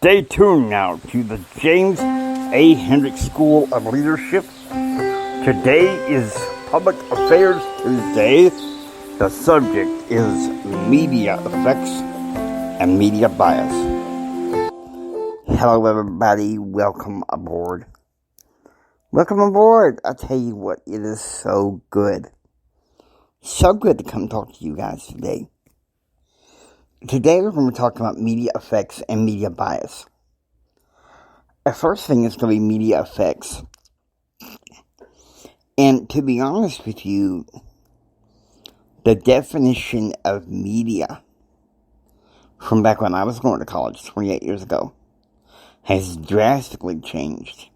Stay tuned now to the James A. Hendricks School of Leadership. Today is Public Affairs Tuesday. The subject is media effects and media bias. Hello everybody, welcome aboard. Welcome aboard. I tell you what, it is so good. So good to come talk to you guys today. Today we're going to talk about media effects and media bias. The first thing is going to be media effects. And to be honest with you, the definition of media from back when I was going to college 28 years ago has drastically changed.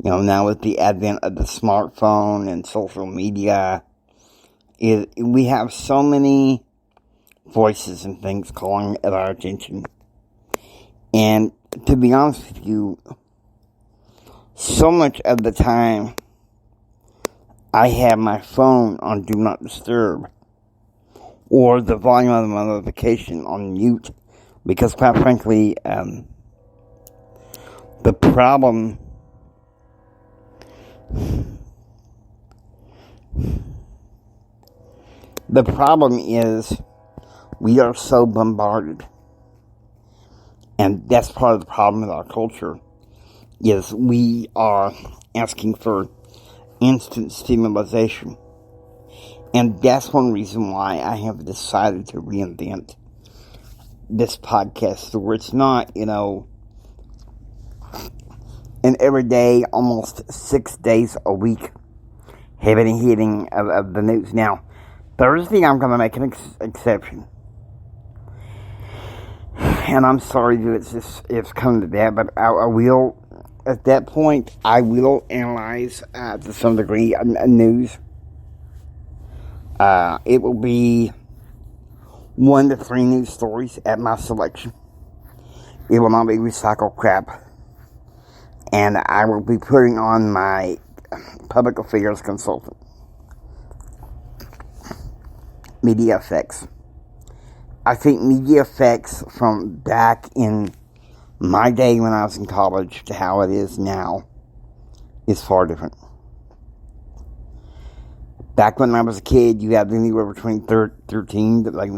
You know, now with the advent of the smartphone and social media, we have so many voices and things calling at our attention. And to be honest with you, so much of the time I have my phone on Do Not Disturb or the volume of my notification on mute because, quite frankly, the problem is we are so bombarded. And that's part of the problem with our culture, is we are asking for instant stimulation. And that's one reason why I have decided to reinvent this podcast, where it's not, an everyday, almost 6 days a week, heavy hitting of the news. Now, Thursday I'm going to make an exception. And I'm sorry that it's come to that, but I will, at that point, I will analyze, to some degree, news. It will be 1 to 3 news stories at my selection. It will not be recycled crap. And I will be putting on my public affairs consultant. Media effects. I think media effects from back in my day when I was in college to how it is now is far different. Back when I was a kid, you had anywhere between 13 to like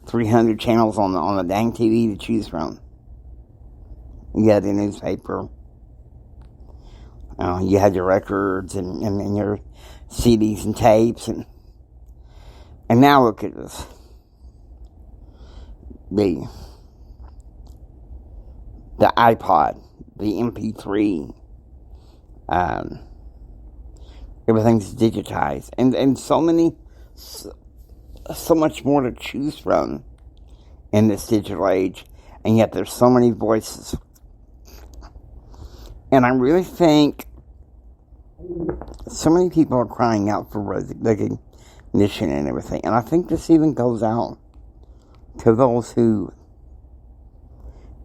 300 channels on the dang TV to choose from. You had the newspaper. You had your records and your CDs and tapes. And now look at this. The iPod, the MP3, everything's digitized, and so much more to choose from in this digital age, and yet there's so many voices. And I really think so many people are crying out for recognition and everything, and I think this even goes out to those who,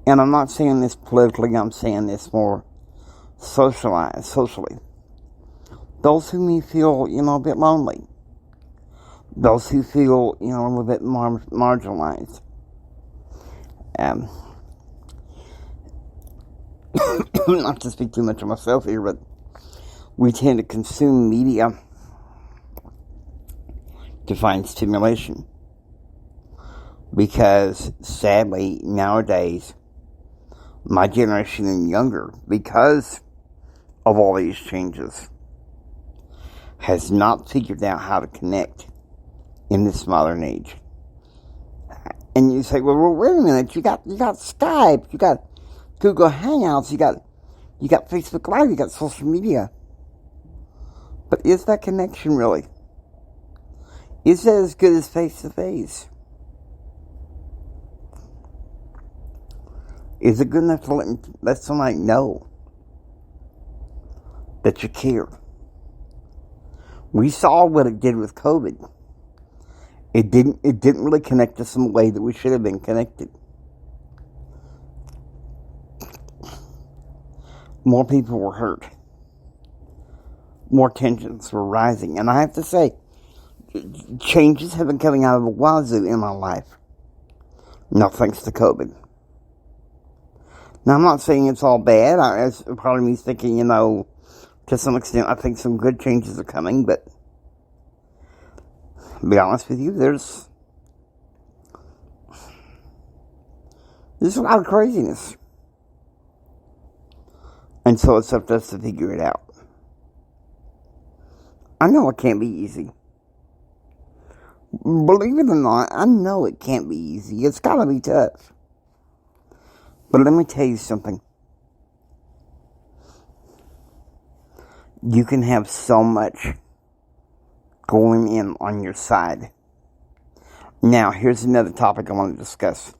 and I'm not saying this politically, I'm saying this more socially. Those who may feel, a bit lonely. Those who feel, a little bit marginalized. Not to speak too much of myself here, but we tend to consume media to find stimulation. Because, sadly, nowadays, my generation and younger, because of all these changes, has not figured out how to connect in this modern age. And you say, well, wait a minute, you got Skype, you got Google Hangouts, you got Facebook Live, you got social media. But is that connection really? Is that as good as face-to-face? Is it good enough to let somebody know that you care? We saw what it did with COVID. It didn't really connect us in the way that we should have been connected. More people were hurt. More tensions were rising. And I have to say, changes have been coming out of the wazoo in my life. No thanks to COVID. Now, I'm not saying it's all bad. It's part of me thinking, to some extent, I think some good changes are coming, but to be honest with you, there's a lot of craziness. And so it's up to us to figure it out. I know it can't be easy. Believe it or not, I know it can't be easy. It's gotta be tough. But let me tell you something. You can have so much going in on your side. Now, here's another topic I want to discuss.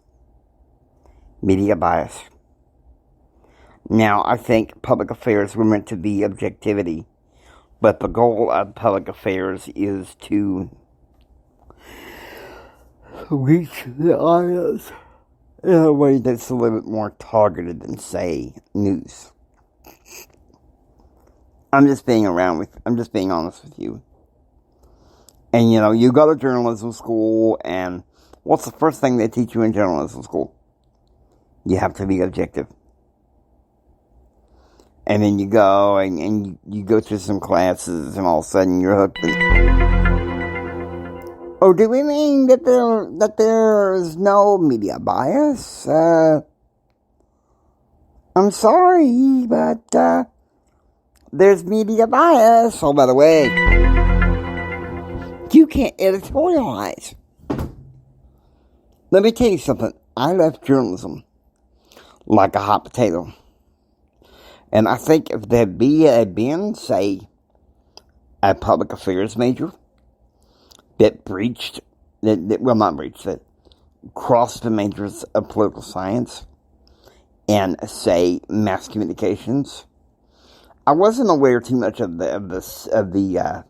Media bias. Now, I think public affairs were meant to be objectivity, but the goal of public affairs is to reach the audience in a way that's a little bit more targeted than, say, news. I'm just being honest with you. And, you go to journalism school, and what's the first thing they teach you in journalism school? You have to be objective. And then you go, and you go through some classes, and all of a sudden you're hooked. Oh, do we mean that there is no media bias? I'm sorry, but there's media bias. Oh, by the way, you can't editorialize. Let me tell you something. I left journalism like a hot potato. And I think if there had been, say, a public affairs major that crossed the majors of political science and, say, mass communications, I wasn't aware too much of the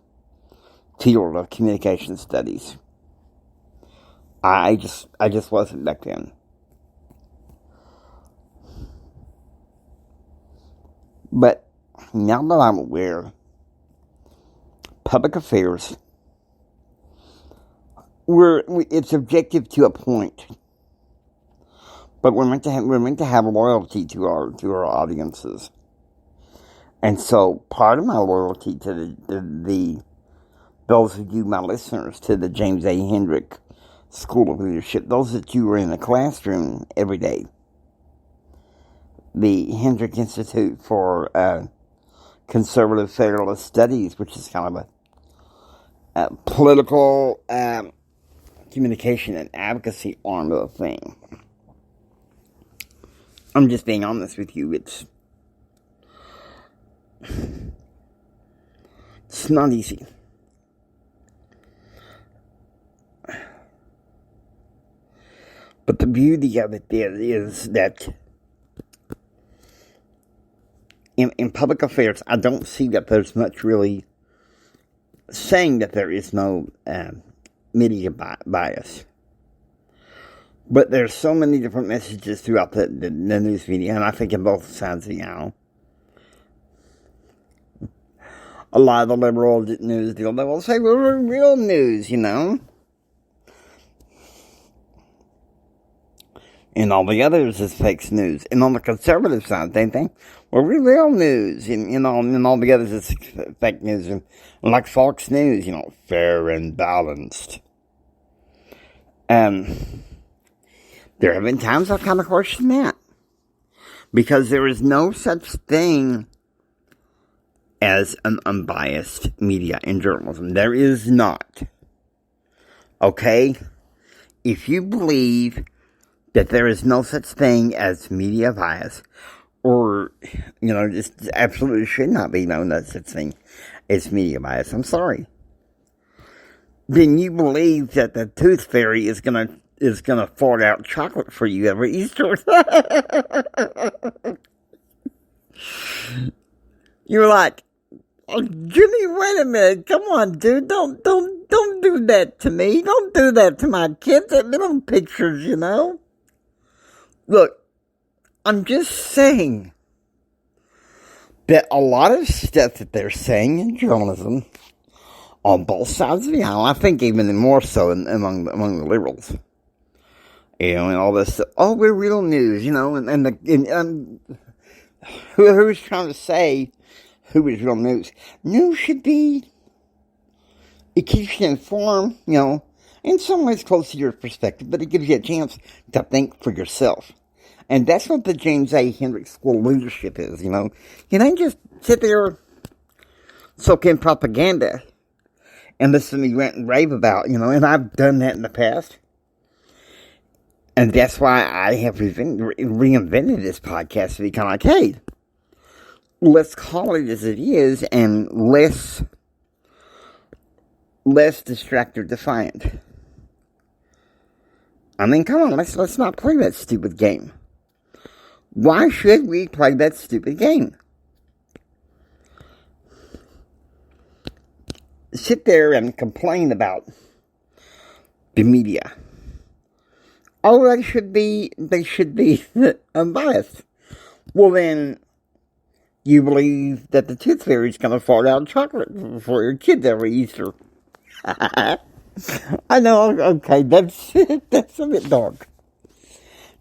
field of communication studies. I just wasn't back then. But now that I'm aware, public affairs, it's objective to a point, but we're meant to have loyalty to our audiences, and so part of my loyalty to those of you, my listeners, to the James A. Hendrick School of Leadership, those that you were in the classroom every day. The Hendrick Institute for Conservative Federalist Studies, which is kind of a political communication and advocacy arm of the thing. I'm just being honest with you. It's not easy. But the beauty of it is that in public affairs, I don't see that there's much really saying that there is no media bias. But there's so many different messages throughout the news media, and I think in both sides, a lot of the liberal news deal, they will say, we're real news, And all the others is fake news. And on the conservative side, they think, well, we're real news. And all the others is fake news. And like Fox News, fair and balanced. There have been times I've kind of questioned that. Because there is no such thing as an unbiased media in journalism. There is not. Okay? If you believe that there is no such thing as media bias, or, just absolutely should not be known as such thing as media bias, I'm sorry. Then you believe that the tooth fairy is gonna fart out chocolate for you every Easter. You're like, oh, Jimmy, wait a minute, come on, dude, don't do that to me, don't do that to my kids, that little pictures, Look, I'm just saying that a lot of stuff that they're saying in journalism, on both sides of the aisle, I think even more so among the liberals, And all this stuff. Oh, we're real news, who's trying to say who is real news? News should be, it keeps you informed, in some ways close to your perspective, but it gives you a chance to think for yourself. And that's what the James A. Hendricks School of Leadership is, You don't just sit there, soak in propaganda, and listen to me rant and rave about, and I've done that in the past. And that's why I have reinvented this podcast to be kind of like, hey, let's call it as it is, and less distracted, defiant. I mean, come on, let's not play that stupid game. Why should we play that stupid game? Sit there and complain about the media. Oh, they should be unbiased. Well, then, you believe that the tooth fairy is going to fart out chocolate for your kids every Easter. I know, okay, that's a bit dark.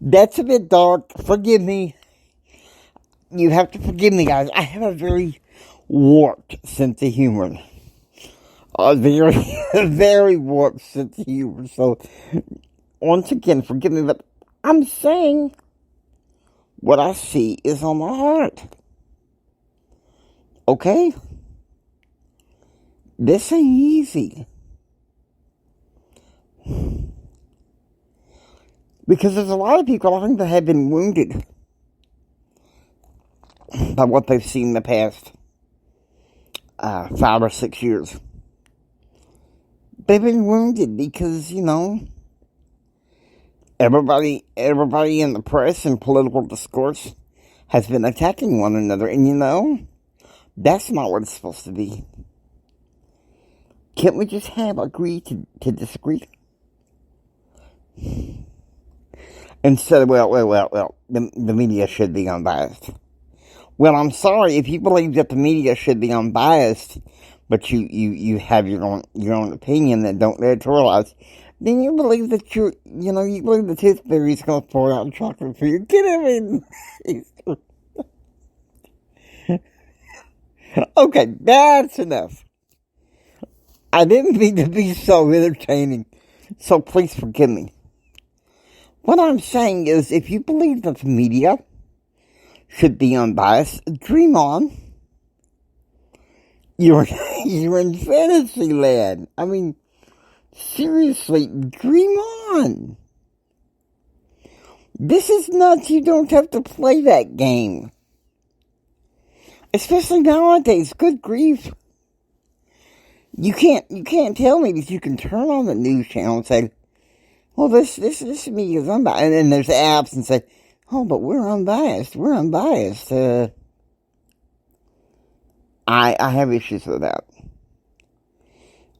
That's a bit dark. Forgive me. You have to forgive me, guys. I have a very warped sense of humor. A very warped sense of humor. So, once again, forgive me, but I'm saying what I see is on my heart. Okay? This ain't easy. Because there's a lot of people, I think, that have been wounded by what they've seen in the past 5 or 6 years. They've been wounded because, everybody in the press and political discourse has been attacking one another. And, that's not what it's supposed to be. Can't we just agree to disagree? Instead of, the media should be unbiased. Well, I'm sorry, if you believe that the media should be unbiased, but you have your own opinion that don't editorialize, then you believe that you believe the tooth fairy is going to pour out chocolate for you. Get him in. Okay, that's enough. I didn't mean to be so entertaining, so please forgive me. What I'm saying is, if you believe that the media should be unbiased, dream on. You're in fantasy land. I mean, seriously, dream on. This is nuts. You don't have to play that game. Especially nowadays. Good grief. You can't tell me that you can turn on the news channel and say, well, this media is unbiased. And then there's apps and say, oh, but we're unbiased. We're unbiased. I have issues with that.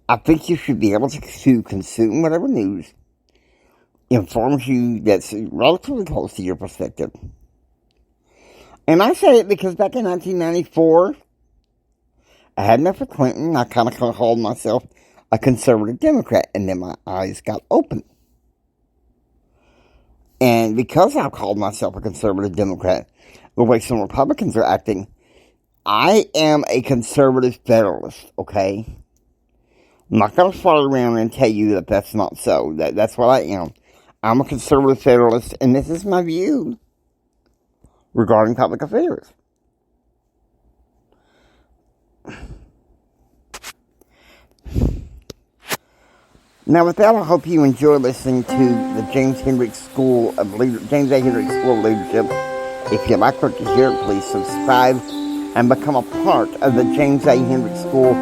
I think you should be able to consume whatever news informs you that's relatively close to your perspective. And I say it because back in 1994, I had enough of Clinton. I kind of called myself a conservative Democrat, and then my eyes got open. And because I called myself a conservative Democrat, the way some Republicans are acting, I am a conservative federalist, okay? I'm not going to fly around and tell you that that's not so. That's what I am. I'm a conservative federalist, and this is my view regarding public affairs. Now, with that, I hope you enjoy listening to the James A. Hendricks School of Leadership. If you like what you hear, please subscribe and become a part of the James A. Hendricks School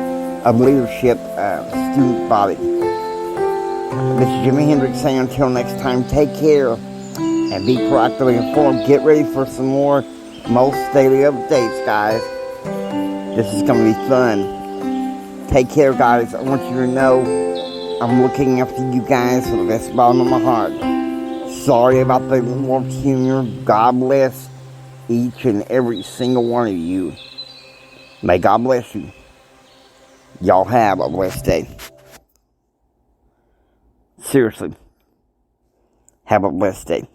of Leadership student body. This is Jimi Hendrix saying until next time, take care and be proactively informed. Get ready for some more most daily updates, guys. This is going to be fun. Take care, guys. I want you to know I'm looking after you guys from the best bottom of my heart. Sorry about the warped humor. God bless each and every single one of you. May God bless you. Y'all have a blessed day. Seriously. Have a blessed day.